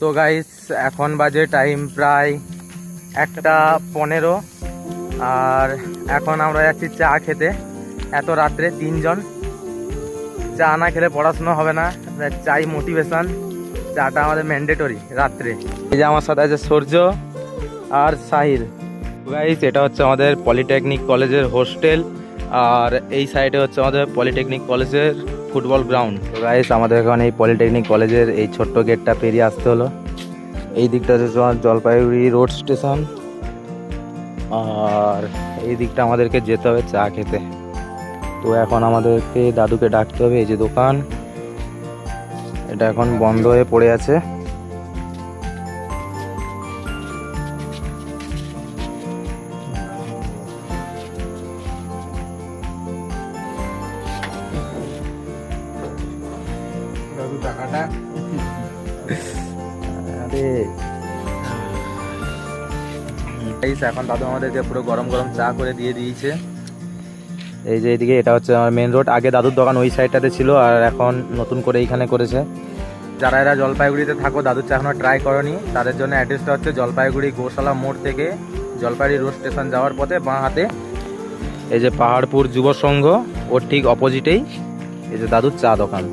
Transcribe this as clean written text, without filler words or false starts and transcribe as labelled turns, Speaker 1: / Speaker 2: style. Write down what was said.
Speaker 1: তো গাইস এখন বাজে টাইম প্রায় 1:15 আর এখন আমরা যাচ্ছি চা খেতে। এত রাত্রে তিনজন, চা না খেলে পড়াশোনা হবে না, চাই মোটিভেশন। চাটা আমাদের ম্যান্ডেটরি রাত্রে। এই যে আমার সাথে আছে সূর্য আর সাহিল। গাইস এটা হচ্ছে আমাদের পলিটেকনিক কলেজের হোস্টেল, আর এই সাইডে হচ্ছে আমাদের পলিটেকনিক কলেজের ফুটবল গ্রাউন্ড। তো গাইস আমাদের এখন এই পলিটেকনিক কলেজের এই ছোট্ট গেটটা পেরিয়ে আসতে হলো। এই দিকটা হচ্ছে তোমার জলপাইগুড়ি রোড স্টেশন, আর এই দিকটা আমাদেরকে যেতে হবে চা খেতে। তো এখন আমাদেরকে দাদুকে ডাকতে হবে। এই যে দোকান, এটা এখন বন্ধ হয়ে পড়ে আছে। দাদু টাকাটা আরে এখন দাদু আমাদেরকে পুরো গরম গরম চা করে দিয়ে দিয়েছে। এই যে এইদিকে এটা হচ্ছে আমার মেন রোড। আগে দাদুর দোকান ওই সাইডটাতে ছিল, আর এখন নতুন করে এইখানে করেছে। যারা এরা জলপাইগুড়িতে থাকো, দাদুর চা এখনো ট্রাই করনি, তাদের জন্য অ্যাড্রেসটা হচ্ছে জলপাইগুড়ি গোশালা মোড় থেকে জলপাইগুড়ি রোড স্টেশন যাওয়ার পথে বাঁ হাতে এই যে পাহাড়পুর যুব সংঘ, ওর ঠিক অপোজিটেই এই যে দাদুর চা দোকান।